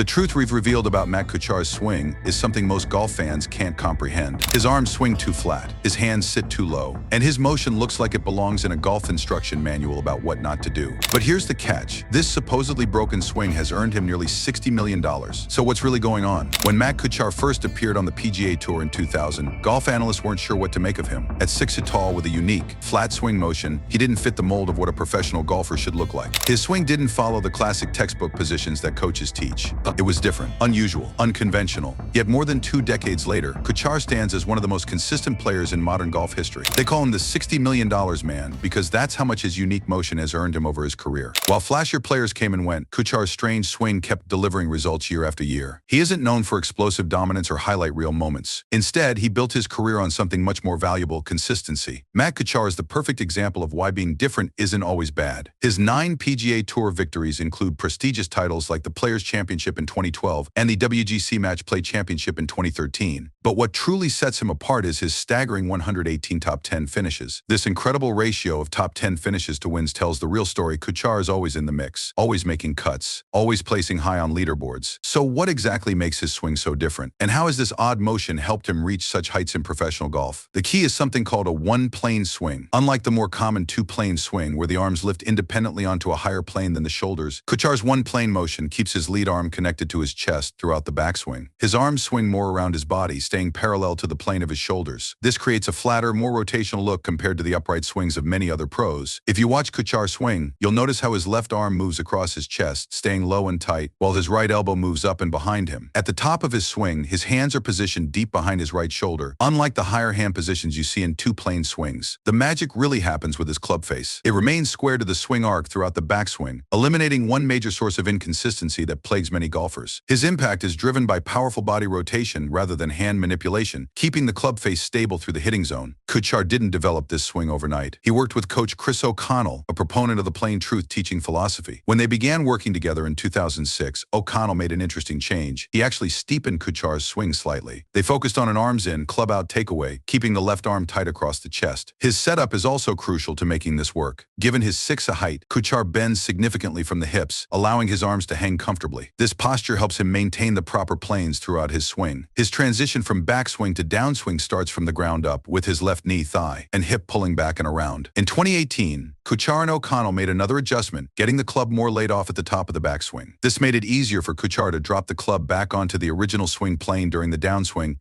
The truth we've revealed about Matt Kuchar's swing is something most golf fans can't comprehend. His arms swing too flat, his hands sit too low, and his motion looks like it belongs in a golf instruction manual about what not to do. But here's the catch. This supposedly broken swing has earned him nearly $60 million. So what's really going on? When Matt Kuchar first appeared on the PGA Tour in 2000, golf analysts weren't sure what to make of him. At 6 feet tall with a unique, flat swing motion, he didn't fit the mold of what a professional golfer should look like. His swing didn't follow the classic textbook positions that coaches teach. It was different, unusual, unconventional. Yet more than 2 decades later, Kuchar stands as one of the most consistent players in modern golf history. They call him the $60 million man because that's how much his unique motion has earned him over his career. While flashier players came and went, Kuchar's strange swing kept delivering results year after year. He isn't known for explosive dominance or highlight reel moments. Instead, he built his career on something much more valuable: consistency. Matt Kuchar is the perfect example of why being different isn't always bad. His 9 PGA Tour victories include prestigious titles like the Players' Championship in 2012 and the WGC Match Play Championship in 2013. But what truly sets him apart is his staggering 118 top 10 finishes. This incredible ratio of top 10 finishes to wins tells the real story. Kuchar is always in the mix, always making cuts, always placing high on leaderboards. So what exactly makes his swing so different? And how has this odd motion helped him reach such heights in professional golf? The key is something called a one-plane swing. Unlike the more common two-plane swing, where the arms lift independently onto a higher plane than the shoulders, Kuchar's one-plane motion keeps his lead arm connected to his chest throughout the backswing. His arms swing more around his body, staying parallel to the plane of his shoulders. This creates a flatter, more rotational look compared to the upright swings of many other pros. If you watch Kuchar swing, you'll notice how his left arm moves across his chest, staying low and tight, while his right elbow moves up and behind him. At the top of his swing, his hands are positioned deep behind his right shoulder, unlike the higher hand positions you see in two-plane swings. The magic really happens with his club face. It remains square to the swing arc throughout the backswing, eliminating one major source of inconsistency that plagues many golfers. His impact is driven by powerful body rotation rather than hand manipulation, keeping the club face stable through the hitting zone. Kuchar didn't develop this swing overnight. He worked with coach Chris O'Connell, a proponent of the plain truth teaching philosophy. When they began working together in 2006, O'Connell made an interesting change. He actually steepened Kuchar's swing slightly. They focused on an arms in, club out takeaway, keeping the left arm tight across the chest. His setup is also crucial to making this work. Given his 6'8" height, Kuchar bends significantly from the hips, allowing his arms to hang comfortably. This posture helps him maintain the proper planes throughout his swing. His transition from backswing to downswing starts from the ground up, with his left knee, thigh, and hip pulling back and around. In 2018, Kuchar and O'Connell made another adjustment, getting the club more laid off at the top of the backswing. This made it easier for Kuchar to drop the club back onto the original swing plane during the downswing,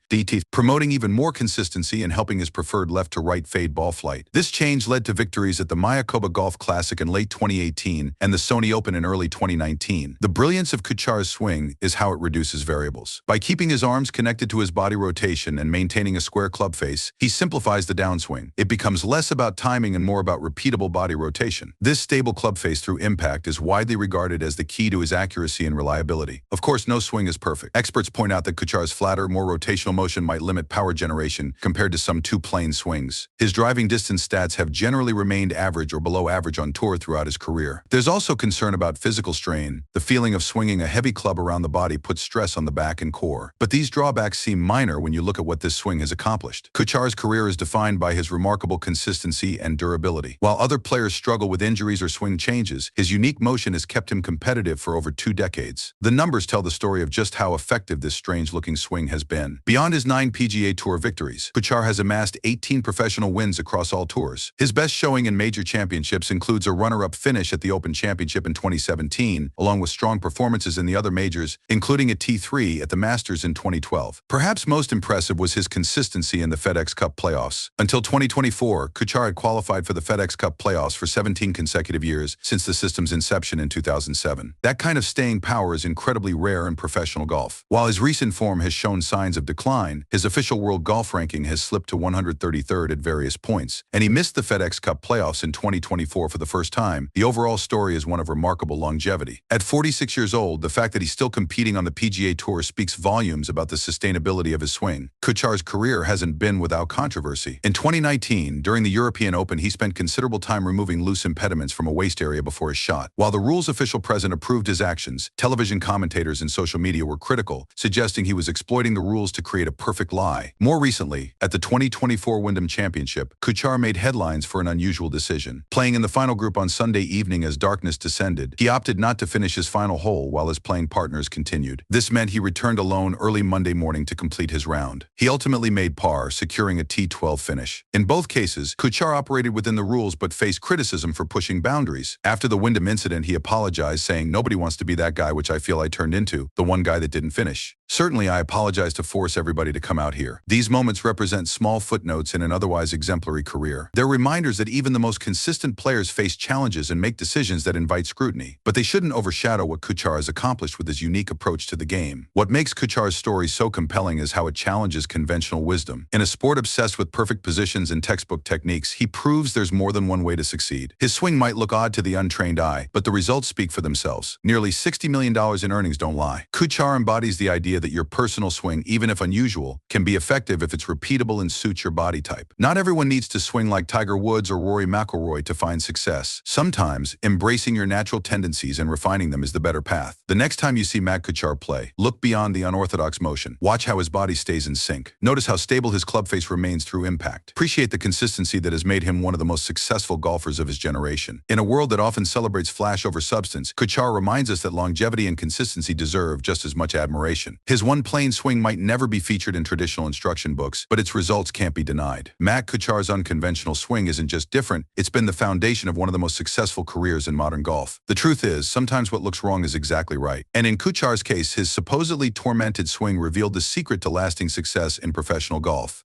promoting even more consistency and helping his preferred left-to-right fade ball flight. This change led to victories at the Mayakoba Golf Classic in late 2018 and the Sony Open in early 2019. The brilliance of Kuchar's swing is how it reduces variables. By keeping his arms connected to his body rotation and maintaining a square club face, he simplifies the downswing. It becomes less about timing and more about repeatable body rotation. This stable club face through impact is widely regarded as the key to his accuracy and reliability. Of course, no swing is perfect. Experts point out that Kuchar's flatter, more rotational motion might limit power generation compared to some two-plane swings. His driving distance stats have generally remained average or below average on tour throughout his career. There's also concern about physical strain. The feeling of swinging a heavy club around the body puts stress on the back and core. But these drawbacks seem minor when you look at what this swing has accomplished. Kuchar's career is defined by his remarkable consistency and durability. While other players struggle with injuries or swing changes, his unique motion has kept him competitive for over 2 decades. The numbers tell the story of just how effective this strange-looking swing has been. Beyond his 9 PGA Tour victories, Kuchar has amassed 18 professional wins across all tours. His best showing in major championships includes a runner-up finish at the Open Championship in 2017, along with strong performances in the other majors, including a T3 at the Masters in 2012. Perhaps most impressive was his consistency in the FedEx Cup playoffs. Until 2024, Kuchar had qualified for the FedEx Cup playoffs for 17 consecutive years since the system's inception in 2007. That kind of staying power is incredibly rare in professional golf. While his recent form has shown signs of decline, his official world golf ranking has slipped to 133rd at various points, and he missed the FedEx Cup playoffs in 2024 for the first time. The overall story is one of remarkable longevity. At 46 years old, the fact that he's still competing on the PGA Tour speaks volumes about the sustainability of his swing. Kuchar's career hasn't been without controversy. In 2019, during the European Open, he spent considerable time removing removing loose impediments from a waist area before a shot. While the rules official present approved his actions, television commentators and social media were critical, suggesting he was exploiting the rules to create a perfect lie. More recently, at the 2024 Wyndham Championship, Kuchar made headlines for an unusual decision. Playing in the final group on Sunday evening as darkness descended, he opted not to finish his final hole while his playing partners continued. This meant he returned alone early Monday morning to complete his round. He ultimately made par, securing a T12 finish. In both cases, Kuchar operated within the rules but faced criticism for pushing boundaries. After the Wyndham incident, he apologized, saying, "Nobody wants to be that guy which I feel I turned into, the one guy that didn't finish. Certainly, I apologize to force everybody to come out here." These moments represent small footnotes in an otherwise exemplary career. They're reminders that even the most consistent players face challenges and make decisions that invite scrutiny. But they shouldn't overshadow what Kuchar has accomplished with his unique approach to the game. What makes Kuchar's story so compelling is how it challenges conventional wisdom. In a sport obsessed with perfect positions and textbook techniques, he proves there's more than one way to succeed. His swing might look odd to the untrained eye, but the results speak for themselves. Nearly $60 million in earnings don't lie. Kuchar embodies the idea that your personal swing, even if unusual, can be effective if it's repeatable and suits your body type. Not everyone needs to swing like Tiger Woods or Rory McIlroy to find success. Sometimes, embracing your natural tendencies and refining them is the better path. The next time you see Matt Kuchar play, look beyond the unorthodox motion. Watch how his body stays in sync. Notice how stable his club face remains through impact. Appreciate the consistency that has made him one of the most successful golfers of his generation. In a world that often celebrates flash over substance, Kuchar reminds us that longevity and consistency deserve just as much admiration. His one plain swing might never be featured in traditional instruction books, but its results can't be denied. Matt Kuchar's unconventional swing isn't just different, it's been the foundation of one of the most successful careers in modern golf. The truth is, sometimes what looks wrong is exactly right. And in Kuchar's case, his supposedly tormented swing revealed the secret to lasting success in professional golf.